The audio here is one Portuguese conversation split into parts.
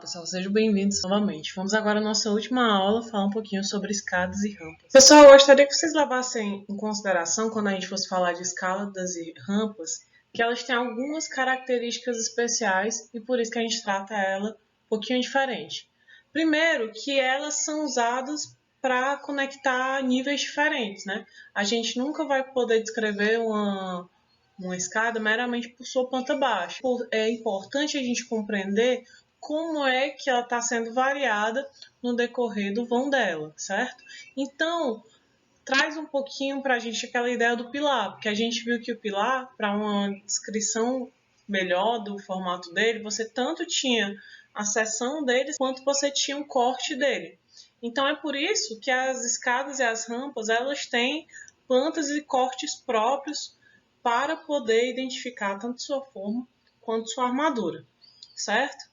pessoal, sejam bem-vindos novamente. Vamos agora à nossa última aula falar um pouquinho sobre escadas e rampas. Pessoal, eu gostaria que vocês levassem em consideração, quando a gente fosse falar de escadas e rampas, que elas têm algumas características especiais e por isso que a gente trata ela um pouquinho diferente. Primeiro, que elas são usadas para conectar níveis diferentes, né? A gente nunca vai poder descrever uma escada meramente por sua planta baixa. É importante a gente compreender como é que ela está sendo variada no decorrer do vão dela, certo? Então, traz um pouquinho para a gente aquela ideia do pilar, porque a gente viu que o pilar, para uma descrição melhor do formato dele, você tanto tinha a seção dele, quanto você tinha um corte dele. Então, é por isso que as escadas e as rampas, elas têm plantas e cortes próprios para poder identificar tanto sua forma quanto sua armadura, certo?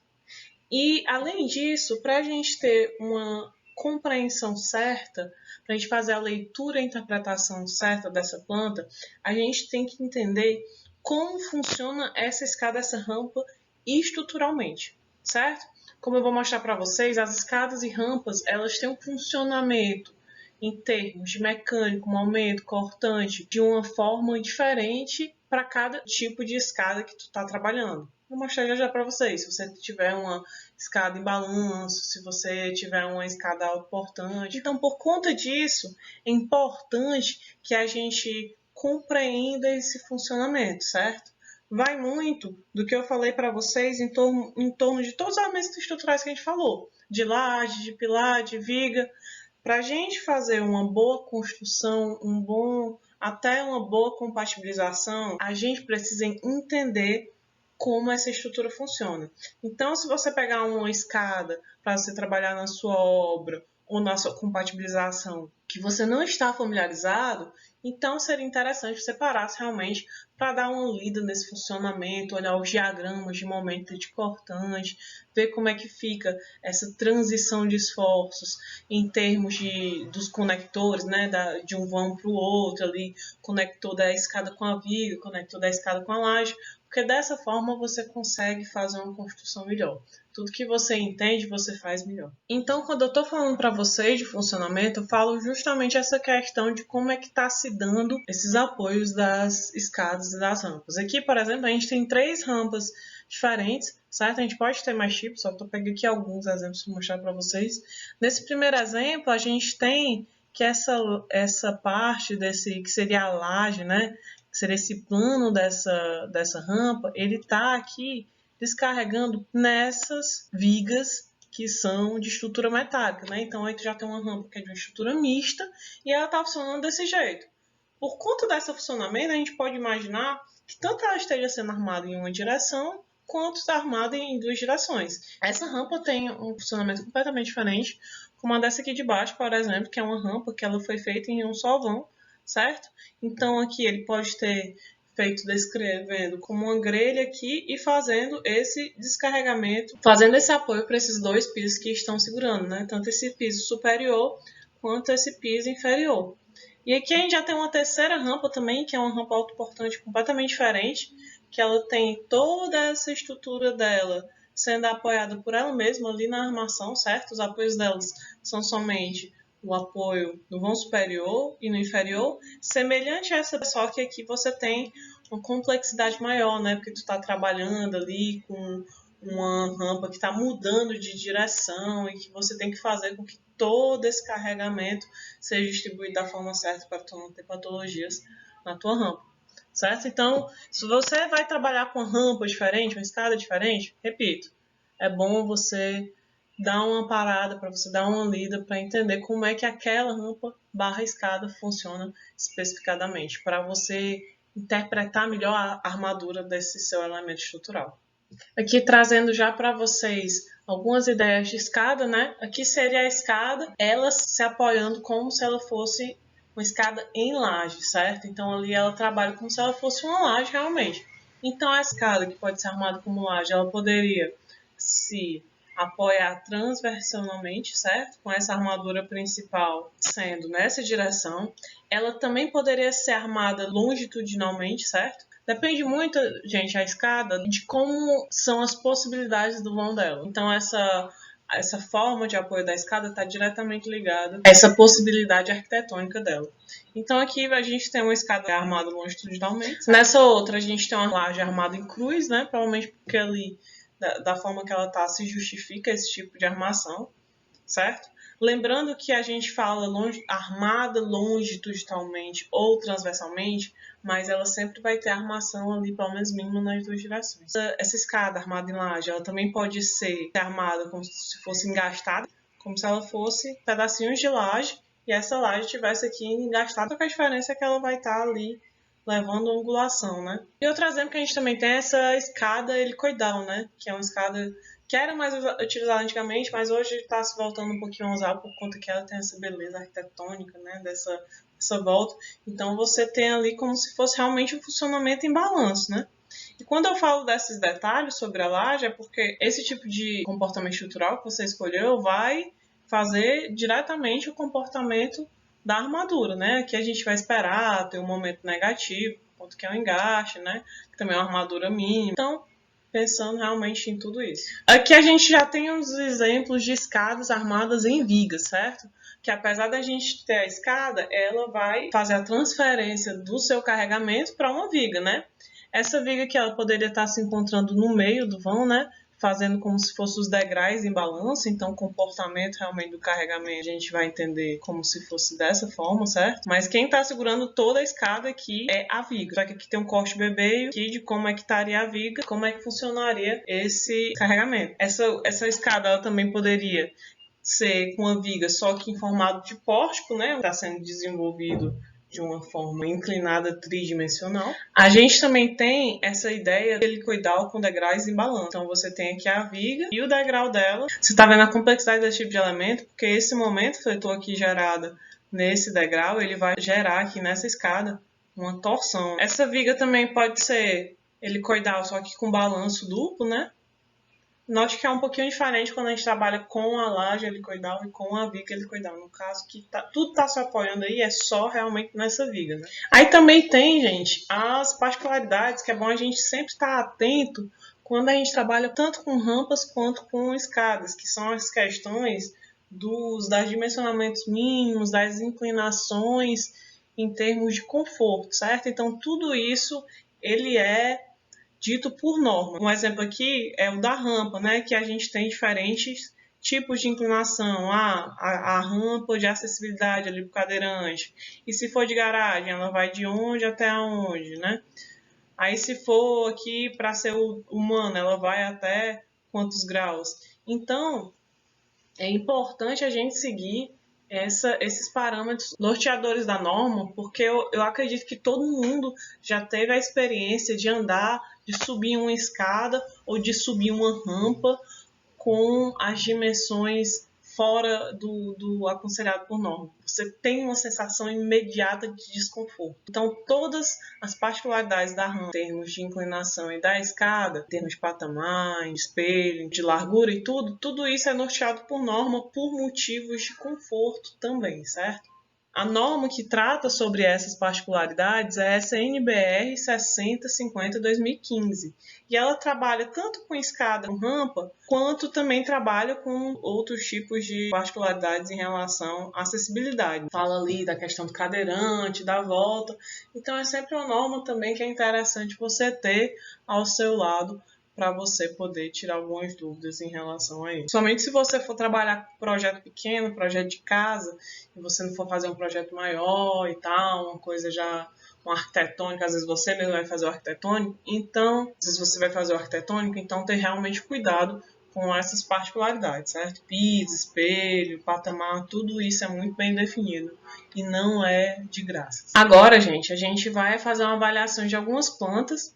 E, além disso, para a gente ter uma compreensão certa, para a gente fazer a leitura e a interpretação certa dessa planta, a gente tem que entender como funciona essa escada, essa rampa estruturalmente, certo? Como eu vou mostrar para vocês, as escadas e rampas, elas têm um funcionamento em termos de mecânico, momento, cortante, de uma forma diferente para cada tipo de escada que tu está trabalhando. Vou mostrar já para vocês. Se você tiver uma escada em balanço, se você tiver uma escada autoportante. Então, por conta disso, é importante que a gente compreenda esse funcionamento, certo? Vai muito do que eu falei para vocês em torno de todos os elementos estruturais que a gente falou. De laje, de pilar, de viga. Para a gente fazer uma boa construção, até uma boa compatibilização, a gente precisa entender como essa estrutura funciona. Então, se você pegar uma escada para você trabalhar na sua obra ou na sua compatibilização que você não está familiarizado, então seria interessante você parar realmente para dar uma lida nesse funcionamento, olhar os diagramas de momento de cortante, ver como é que fica essa transição de esforços em termos dos conectores, né, de um vão para o outro ali, conector da escada com a viga, conector da escada com a laje, porque dessa forma você consegue fazer uma construção melhor. Tudo que você entende, você faz melhor. Então, quando eu estou falando para vocês de funcionamento, eu falo justamente essa questão de como é que está se dando esses apoios das escadas e das rampas. Aqui, por exemplo, a gente tem 3 rampas diferentes, certo? A gente pode ter mais tipos, só estou pegando aqui alguns exemplos para mostrar para vocês. Nesse primeiro exemplo, a gente tem que essa parte que seria a laje, né? Que seria esse plano dessa rampa, ele está aqui descarregando nessas vigas que são de estrutura metálica, né? Então, aí tu já tem uma rampa que é de uma estrutura mista e ela está funcionando desse jeito. Por conta desse funcionamento, a gente pode imaginar que tanto ela esteja sendo armada em uma direção, quanto está armada em 2 direções. Essa rampa tem um funcionamento completamente diferente, como a dessa aqui de baixo, por exemplo, que é uma rampa que ela foi feita em um só vão, certo? Então, aqui ele pode ter feito descrevendo como uma grelha aqui e fazendo esse descarregamento, fazendo esse apoio para esses 2 pisos que estão segurando, né? Tanto esse piso superior quanto esse piso inferior. E aqui a gente já tem uma terceira rampa também, que é uma rampa autoportante completamente diferente, que ela tem toda essa estrutura dela sendo apoiada por ela mesma ali na armação, certo? Os apoios delas são somente o apoio no vão superior e no inferior, semelhante a essa, só que aqui você tem uma complexidade maior, né? Porque tu está trabalhando ali com uma rampa que está mudando de direção e que você tem que fazer com que todo esse carregamento seja distribuído da forma certa para tu não ter patologias na tua rampa, certo? Então, se você vai trabalhar com uma rampa diferente, uma escada diferente, repito, é bom você dar uma parada, para você dar uma lida, para entender como é que aquela rampa barra escada funciona especificadamente, para você interpretar melhor a armadura desse seu elemento estrutural. Aqui trazendo já para vocês algumas ideias de escada, né? Aqui seria a escada, ela se apoiando como se ela fosse uma escada em laje, certo? Então ali ela trabalha como se ela fosse uma laje realmente. Então a escada que pode ser armada como laje, ela poderia se apoiar transversalmente, certo? Com essa armadura principal sendo nessa direção. Ela também poderia ser armada longitudinalmente, certo? Depende muito, gente, a escada, de como são as possibilidades do vão dela. Então, essa forma de apoio da escada está diretamente ligada a essa possibilidade arquitetônica dela. Então, aqui a gente tem uma escada armada longitudinalmente. Nessa outra, a gente tem uma laje armada em cruz, né? Provavelmente porque ali, da forma que ela está, se justifica esse tipo de armação, certo? Lembrando que a gente fala armada longitudinalmente ou transversalmente, mas ela sempre vai ter armação ali, pelo menos mínimo, nas duas direções. Essa escada armada em laje, ela também pode ser armada como se fosse engastada, como se ela fosse pedacinhos de laje, e essa laje tivesse aqui engastada, só que a diferença é que ela vai estar ali levando angulação, né? E outro exemplo que a gente também tem é essa escada helicoidal, né? Que é uma escada que era mais utilizada antigamente, mas hoje está se voltando um pouquinho a usar por conta que ela tem essa beleza arquitetônica, né, dessa volta. Então você tem ali como se fosse realmente um funcionamento em balanço, né? E quando eu falo desses detalhes sobre a laje, é porque esse tipo de comportamento estrutural que você escolheu vai fazer diretamente o comportamento da armadura, né? Aqui a gente vai esperar ter um momento negativo, ponto que é o engaste, né? Que também é uma armadura mínima. Então, pensando realmente em tudo isso. Aqui a gente já tem uns exemplos de escadas armadas em vigas, certo? Que apesar da gente ter a escada, ela vai fazer a transferência do seu carregamento para uma viga, né? Essa viga que ela poderia estar se encontrando no meio do vão, né? Fazendo como se fossem os degraus em balanço, então o comportamento realmente do carregamento a gente vai entender como se fosse dessa forma, certo? Mas quem está segurando toda a escada aqui é a viga. Só que aqui tem um corte bebê aqui de como é que estaria a viga, como é que funcionaria esse carregamento. Essa escada ela também poderia ser com a viga, só que em formato de pórtico, né? Está sendo desenvolvido de uma forma inclinada tridimensional. A gente também tem essa ideia de helicoidal com degraus em balanço. Então você tem aqui a viga e o degrau dela. Você está vendo a complexidade desse tipo de elemento, porque esse momento fletor aqui gerado nesse degrau, ele vai gerar aqui nessa escada uma torção. Essa viga também pode ser helicoidal, só que com balanço duplo, né? Note que é um pouquinho diferente quando a gente trabalha com a laje helicoidal e com a viga helicoidal. No caso, que tudo está se apoiando aí é só realmente nessa viga, né? Aí também tem, gente, as particularidades que é bom a gente sempre estar atento quando a gente trabalha tanto com rampas quanto com escadas, que são as questões dos dimensionamentos mínimos, das inclinações em termos de conforto, certo? Então, tudo isso ele é dito por norma. Um exemplo aqui é o da rampa, né? Que a gente tem diferentes tipos de inclinação. A rampa de acessibilidade ali para o cadeirante. E se for de garagem, ela vai de onde até onde, né? Aí se for aqui para ser humano, ela vai até quantos graus. Então, é importante a gente seguir esses parâmetros norteadores da norma, porque eu acredito que todo mundo já teve a experiência de andar, de subir uma escada ou de subir uma rampa com as dimensões fora do aconselhado por norma. Você tem uma sensação imediata de desconforto. Então, todas as particularidades da rampa, em termos de inclinação e da escada, em termos de patamar, de espelho, de largura e tudo isso é norteado por norma por motivos de conforto também, certo? A norma que trata sobre essas particularidades é essa NBR 6050-2015. E ela trabalha tanto com escada com rampa, quanto também trabalha com outros tipos de particularidades em relação à acessibilidade. Fala ali da questão do cadeirante, da volta. Então é sempre uma norma também que é interessante você ter ao seu lado para você poder tirar algumas dúvidas em relação a isso. Somente se você for trabalhar com projeto pequeno, projeto de casa, e você não for fazer um projeto maior e tal, uma coisa já um arquitetônico, às vezes você mesmo vai fazer o arquitetônico, então, às vezes você vai fazer o arquitetônico, então ter realmente cuidado com essas particularidades, certo? Piso, espelho, patamar, tudo isso é muito bem definido e não é de graça. Agora, gente, a gente vai fazer uma avaliação de algumas plantas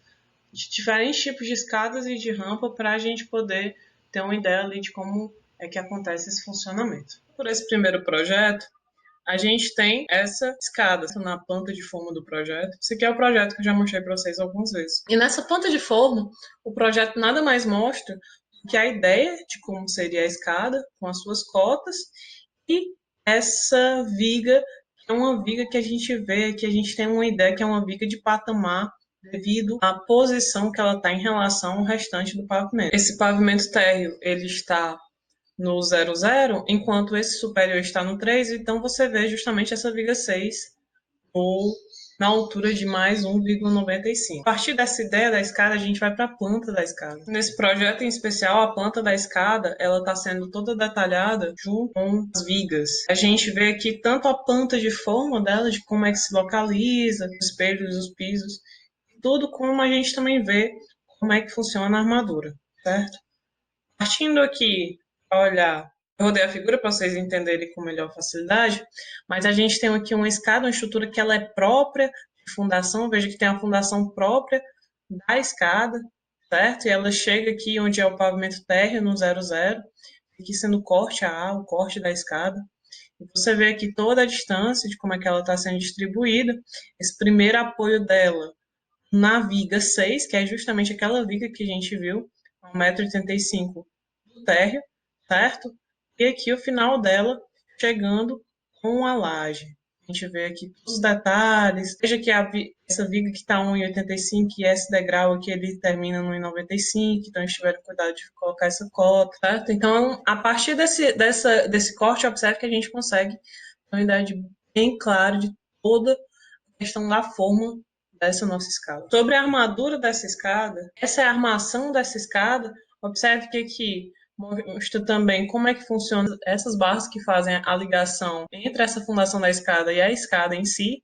de diferentes tipos de escadas e de rampa para a gente poder ter uma ideia ali de como é que acontece esse funcionamento. Por esse primeiro projeto, a gente tem essa escada na planta de forma do projeto. Esse aqui é o projeto que eu já mostrei para vocês algumas vezes. E nessa planta de forma, o projeto nada mais mostra que a ideia de como seria a escada, com as suas cotas, e essa viga, que é uma viga que a gente vê, que a gente tem uma ideia que é uma viga de patamar devido à posição que ela está em relação ao restante do pavimento. Esse pavimento térreo, ele está no 00, enquanto esse superior está no 3, então você vê justamente essa viga 6 ou na altura de mais 1,95. A partir dessa ideia da escada, a gente vai para a planta da escada. Nesse projeto em especial, a planta da escada, ela está sendo toda detalhada junto com as vigas. A gente vê aqui tanto a planta de forma dela, de como é que se localiza, os espelhos, os pisos, tudo como a gente também vê como é que funciona a armadura, certo? Partindo aqui para olhar, eu rodei a figura para vocês entenderem com melhor facilidade, mas a gente tem aqui uma escada, uma estrutura que ela é própria de fundação, veja que tem a fundação própria da escada, certo? E ela chega aqui onde é o pavimento térreo, no 00, aqui sendo o corte A, o corte da escada. E você vê aqui toda a distância de como é que ela está sendo distribuída, esse primeiro apoio dela na viga 6, que é justamente aquela viga que a gente viu, 1,85 m do térreo, certo? E aqui o final dela chegando com a laje. A gente vê aqui todos os detalhes. Veja que essa viga que está 1,85 e esse degrau aqui ele termina no 1,95, então eles tiveram cuidado de colocar essa cota, certo? Então, a partir desse corte, observe que a gente consegue ter uma ideia bem clara de toda a questão da forma dessa nossa escada. Sobre a armadura dessa escada, essa é a armação dessa escada. Observe que aqui mostra também como é que funcionam essas barras que fazem a ligação entre essa fundação da escada e a escada em si.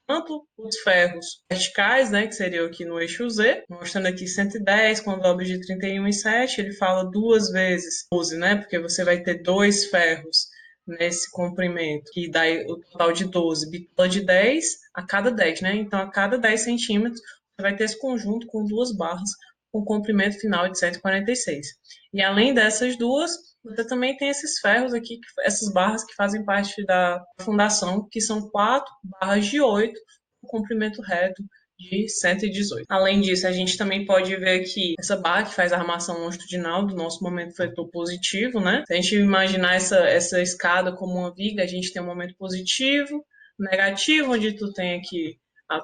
Tanto os ferros verticais, né, que seriam aqui no eixo Z, mostrando aqui 110, quando dobra de 31,7, ele fala duas vezes 12, né, porque você vai ter dois ferros nesse comprimento, que dá o total de 12, bitola de 10 a cada 10, né, então a cada 10 centímetros você vai ter esse conjunto com duas barras com comprimento final de 146. E além dessas duas, você também tem esses ferros aqui, essas barras que fazem parte da fundação, que são 4 barras de 8, com comprimento reto de 118. Além disso, a gente também pode ver aqui essa barra que faz a armação longitudinal do nosso momento fletor positivo, né? Se a gente imaginar essa escada como uma viga, a gente tem um momento positivo, negativo, onde tu tem aqui a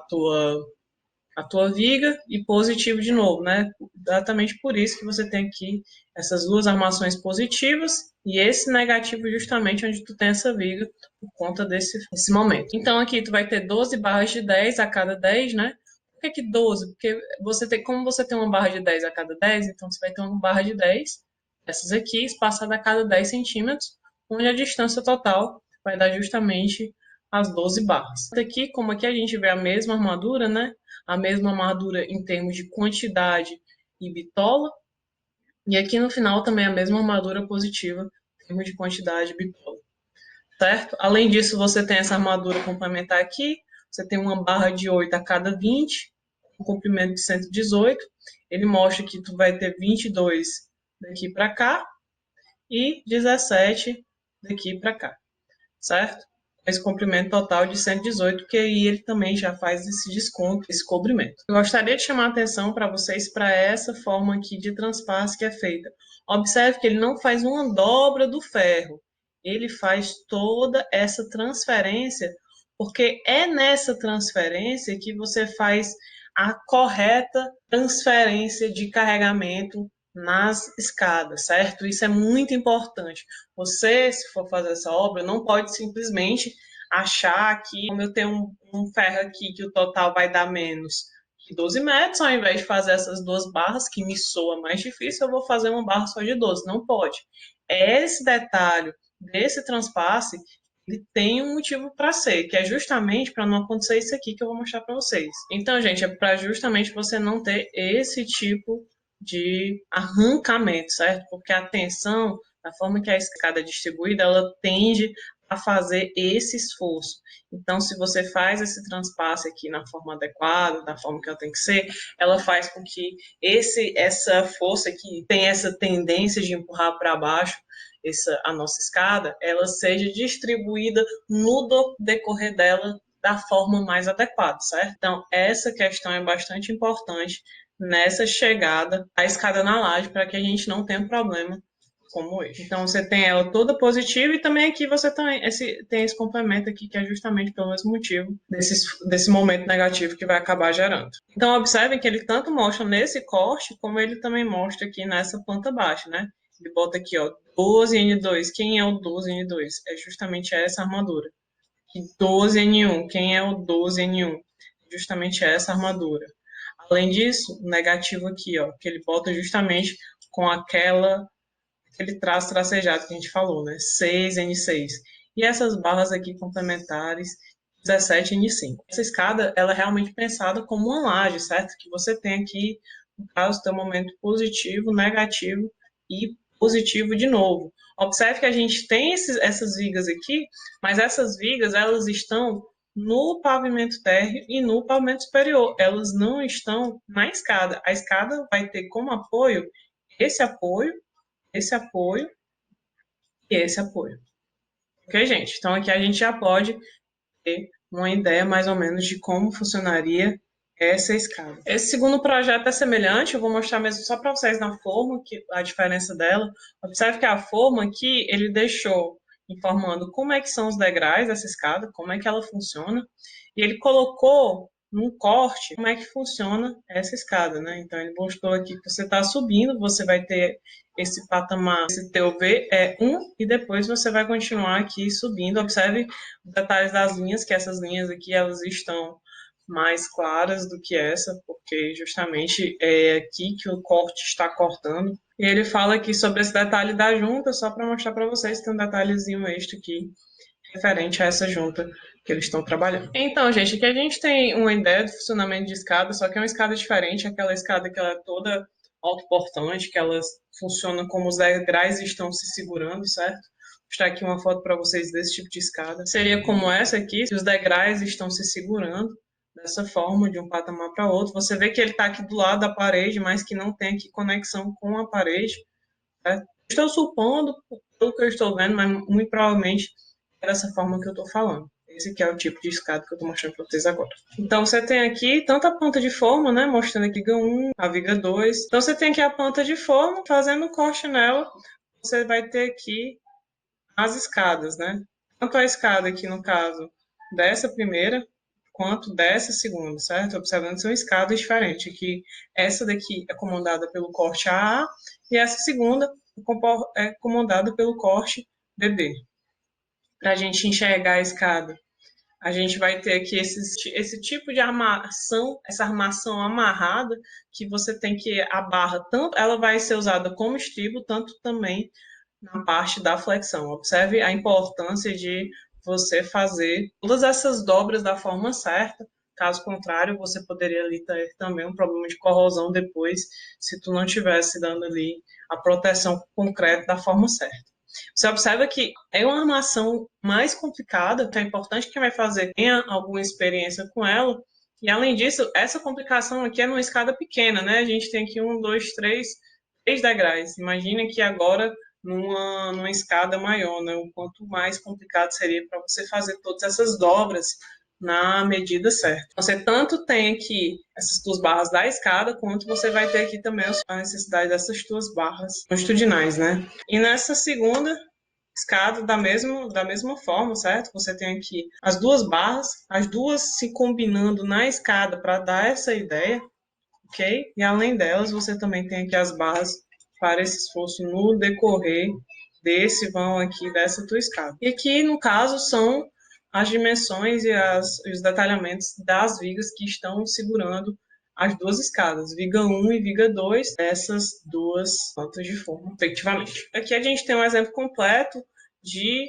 tua viga e positivo de novo, né? Exatamente por isso que você tem aqui essas duas armações positivas e esse negativo justamente onde tu tem essa viga por conta desse momento. Então aqui tu vai ter 12 barras de 10 a cada 10, né? Por que 12? Porque como você tem uma barra de 10 a cada 10, então você vai ter uma barra de 10, essas aqui, espaçada a cada 10 centímetros, onde a distância total vai dar justamente as 12 barras. Aqui, como aqui a gente vê a mesma armadura, né? A mesma armadura em termos de quantidade e bitola. E aqui no final também a mesma armadura positiva em termos de quantidade e bitola. Certo? Além disso, você tem essa armadura complementar aqui. Você tem uma barra de 8 a cada 20, um comprimento de 118. Ele mostra que tu vai ter 22 daqui para cá e 17 daqui para cá. Certo? Esse comprimento total de 118, que aí ele também já faz esse desconto, esse cobrimento. Eu gostaria de chamar a atenção para vocês para essa forma aqui de transpasse que é feita. Observe que ele não faz uma dobra do ferro, ele faz toda essa transferência, porque é nessa transferência que você faz a correta transferência de carregamento nas escadas, certo? Isso é muito importante. Você, se for fazer essa obra, não pode simplesmente achar que, como eu tenho um ferro aqui que o total vai dar menos que 12 metros, ao invés de fazer essas duas barras, que me soa mais difícil, eu vou fazer uma barra só de 12. Não pode. Esse detalhe desse transpasse, ele tem um motivo para ser, que é justamente para não acontecer isso aqui que eu vou mostrar para vocês. Então, gente, é para justamente você não ter esse tipo de arrancamento, certo? Porque a tensão, da forma que a escada é distribuída, ela tende a fazer esse esforço. Então, se você faz esse transpasse aqui na forma adequada, da forma que ela tem que ser, ela faz com que essa força que tem essa tendência de empurrar para baixo a nossa escada, ela seja distribuída no decorrer dela da forma mais adequada, certo? Então, essa questão é bastante importante nessa chegada à escada na laje, para que a gente não tenha problema como eixo. Então você tem ela toda positiva e também aqui você tem esse complemento aqui que é justamente pelo mesmo motivo desse momento negativo que vai acabar gerando. Então observem que ele tanto mostra nesse corte como ele também mostra aqui nessa planta baixa, né? Ele bota aqui, ó, 12N2. Quem é o 12N2? É justamente essa armadura. E 12N1. Quem é o 12N1? Justamente essa armadura. Além disso, o negativo aqui, ó, que ele bota justamente com aquele traço tracejado que a gente falou, né? 6N6. E essas barras aqui complementares, 17N5. Essa escada, ela é realmente pensada como uma laje, certo? Que você tem aqui, no caso, tem um momento positivo, negativo e positivo de novo. Observe que a gente tem essas vigas aqui, mas essas vigas, elas estão no pavimento térreo e no pavimento superior. Elas não estão na escada. A escada vai ter como apoio esse apoio, esse apoio e esse apoio. Ok, gente? Então aqui a gente já pode ter uma ideia mais ou menos de como funcionaria essa escada. Esse segundo projeto é semelhante, eu vou mostrar mesmo só para vocês na forma, a diferença dela. Observe que a forma aqui, ele deixou informando como é que são os degraus dessa escada, como é que ela funciona, e ele colocou num corte como é que funciona essa escada, né? Então ele mostrou aqui que você está subindo, você vai ter esse patamar, esse teu V é 1, e depois você vai continuar aqui subindo. Observe os detalhes das linhas, que essas linhas aqui, elas estão mais claras do que essa, porque justamente é aqui que o corte está cortando. E ele fala aqui sobre esse detalhe da junta, só para mostrar para vocês que tem um detalhezinho extra aqui, referente a essa junta que eles estão trabalhando. Então, gente, aqui a gente tem uma ideia do funcionamento de escada, só que é uma escada diferente, aquela escada que ela é toda autoportante, que ela funciona como os degraus estão se segurando, certo? Vou mostrar aqui uma foto para vocês desse tipo de escada. Seria como essa aqui, se os degraus estão se segurando dessa forma, de um patamar para outro. Você vê que ele está aqui do lado da parede, mas que não tem aqui conexão com a parede, certo? Estou supondo, pelo que eu estou vendo, mas muito provavelmente é dessa forma que eu estou falando. Esse aqui é o tipo de escada que eu estou mostrando para vocês agora. Então, você tem aqui tanto a planta de forma, né, mostrando aqui a viga 1, a viga 2. Então, você tem aqui a planta de forma, fazendo o corte nela, você vai ter aqui as escadas, né? Tanto a escada aqui, no caso, dessa primeira, quanto dessa segunda, certo? Observando que são escadas diferentes, que essa daqui é comandada pelo corte AA e essa segunda é comandada pelo corte BB. Para a gente enxergar a escada, a gente vai ter aqui esse tipo de armação, essa armação amarrada, que você tem que a barra, tanto ela vai ser usada como estribo, tanto também na parte da flexão. Observe a importância de você fazer todas essas dobras da forma certa. Caso contrário, você poderia ali ter também um problema de corrosão depois, se tu não tivesse dando ali a proteção concreta da forma certa. Você observa que é uma armação mais complicada, então é importante que quem vai fazer tenha alguma experiência com ela. E além disso, essa complicação aqui é numa escada pequena, né? A gente tem aqui um, dois, três degraus. Imagina que agora numa escada maior, né? O quanto mais complicado seria para você fazer todas essas dobras na medida certa. Você tanto tem aqui essas duas barras da escada, quanto você vai ter aqui também a necessidade dessas duas barras longitudinais, né? E nessa segunda escada da mesma forma, certo? Você tem aqui as duas barras, as duas se combinando na escada para dar essa ideia, ok? E além delas, você também tem aqui as barras para esse esforço no decorrer desse vão aqui dessa tua escada. E aqui, no caso, são as dimensões e os detalhamentos das vigas que estão segurando as duas escadas, viga 1 e viga 2, essas duas plantas de forma, efetivamente. Aqui a gente tem um exemplo completo de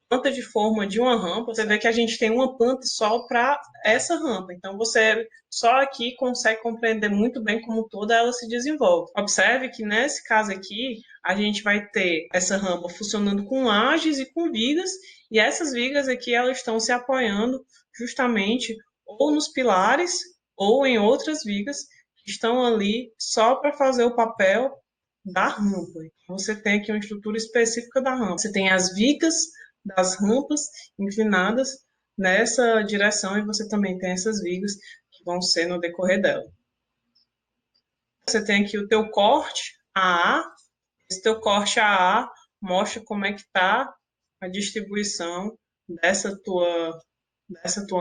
planta de forma de uma rampa. Você vê que a gente tem uma planta só para essa rampa. Então, você só aqui consegue compreender muito bem como toda ela se desenvolve. Observe que nesse caso aqui, a gente vai ter essa rampa funcionando com lajes e com vigas, e essas vigas aqui, elas estão se apoiando justamente ou nos pilares ou em outras vigas que estão ali só para fazer o papel da rampa. Então, você tem aqui uma estrutura específica da rampa. Você tem as vigas das rampas inclinadas nessa direção e você também tem essas vigas que vão ser no decorrer dela. Você tem aqui o teu corte AA, Esse teu corte AA mostra como é que está a distribuição dessa tua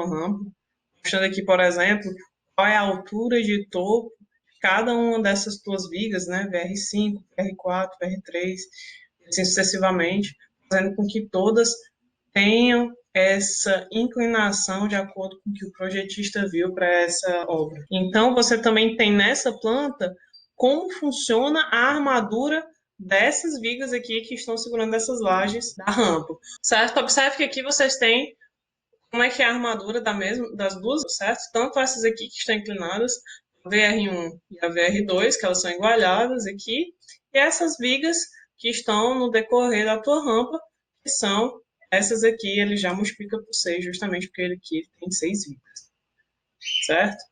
rampa. Mostrando aqui, por exemplo, qual é a altura de topo de cada uma dessas tuas vigas, né? VR5, VR4, VR3, assim sucessivamente, fazendo com que todas tenham essa inclinação de acordo com o que o projetista viu para essa obra. Então, você também tem nessa planta como funciona a armadura dessas vigas aqui que estão segurando essas lajes da rampa, certo? Observe que aqui vocês têm como é que é a armadura das duas, certo? Tanto essas aqui que estão inclinadas, a VR1 e a VR2, que elas são igualadas aqui, e essas vigas que estão no decorrer da tua rampa, que são essas aqui, ele já multiplica por 6, justamente porque ele aqui tem 6 vigas, certo?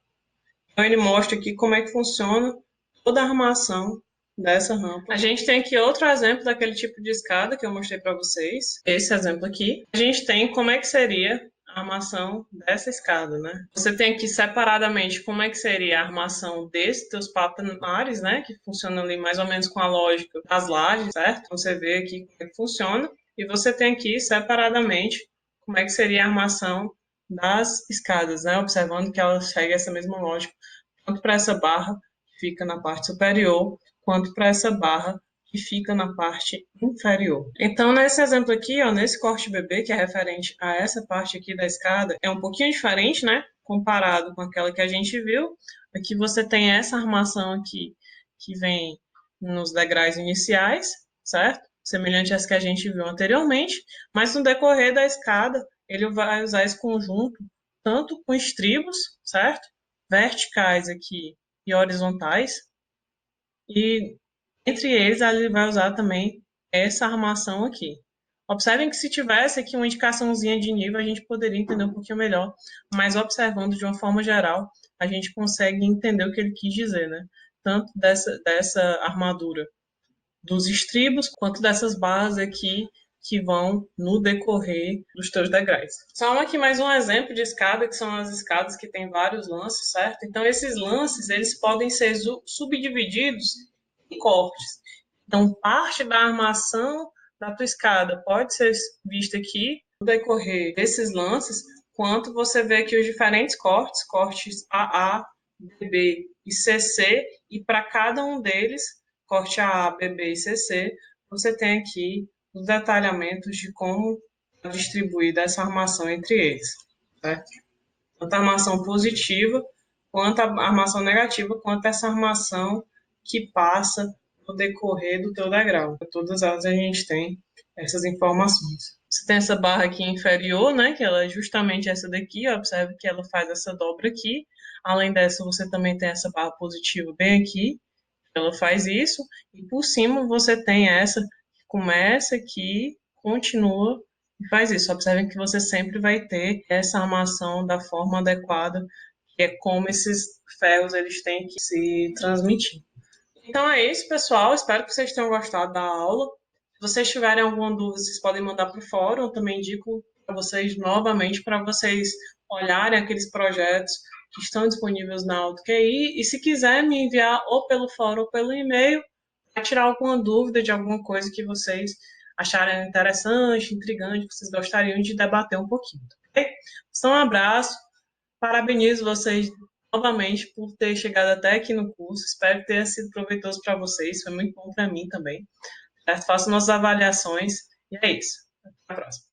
Então ele mostra aqui como é que funciona toda a armação dessa rampa. A gente tem aqui outro exemplo daquele tipo de escada que eu mostrei para vocês. Esse exemplo aqui. A gente tem como é que seria a armação dessa escada, né? Você tem aqui separadamente como é que seria a armação desses teus patamares, né? Que funciona ali mais ou menos com a lógica das lajes, certo? Então você vê aqui como é que funciona. E você tem aqui separadamente como é que seria a armação das escadas, né? Observando que ela segue essa mesma lógica, tanto para essa barra que fica na parte superior, quanto para essa barra que fica na parte inferior. Então, nesse exemplo aqui, ó, nesse corte BB, que é referente a essa parte aqui da escada, é um pouquinho diferente, né? Comparado com aquela que a gente viu. Aqui você tem essa armação aqui, que vem nos degraus iniciais, certo? Semelhante às que a gente viu anteriormente, mas no decorrer da escada, ele vai usar esse conjunto tanto com estribos, certo? Verticais aqui e horizontais, e entre eles ele vai usar também essa armação aqui. Observem que se tivesse aqui uma indicaçãozinha de nível, a gente poderia entender um pouquinho melhor, mas observando de uma forma geral, a gente consegue entender o que ele quis dizer, né? Tanto dessa armadura dos estribos, quanto dessas barras aqui que vão no decorrer dos teus degraus. Só aqui mais um exemplo de escada, que são as escadas que têm vários lances, certo? Então, esses lances, eles podem ser subdivididos em cortes. Então, parte da armação da tua escada pode ser vista aqui no decorrer desses lances, quanto você vê aqui os diferentes cortes, cortes AA, BB e CC, e para cada um deles, corte AA, BB e CC, você tem aqui os detalhamentos de como distribuir essa armação entre eles, certo? Tanto a armação positiva, quanto a armação negativa, quanto essa armação que passa no decorrer do teu degrau. Todas elas a gente tem essas informações. Você tem essa barra aqui inferior, né, que ela é justamente essa daqui, ó, observe que ela faz essa dobra aqui. Além dessa, você também tem essa barra positiva bem aqui, ela faz isso, e por cima você tem essa que começa aqui, continua e faz isso. Observem que você sempre vai ter essa armação da forma adequada, que é como esses ferros eles têm que se transmitir. Então é isso, pessoal. Espero que vocês tenham gostado da aula. Se vocês tiverem alguma dúvida, vocês podem mandar para o fórum. Eu também indico para vocês novamente para vocês olharem aqueles projetos que estão disponíveis na AutoQI. E se quiser me enviar ou pelo fórum ou pelo e-mail, para tirar alguma dúvida de alguma coisa que vocês acharem interessante, intrigante, que vocês gostariam de debater um pouquinho. Ok? Então, um abraço. Parabenizo vocês novamente por ter chegado até aqui no curso. Espero que tenha sido proveitoso para vocês. Foi muito bom para mim também. Façam nossas avaliações. E é isso. Até a próxima.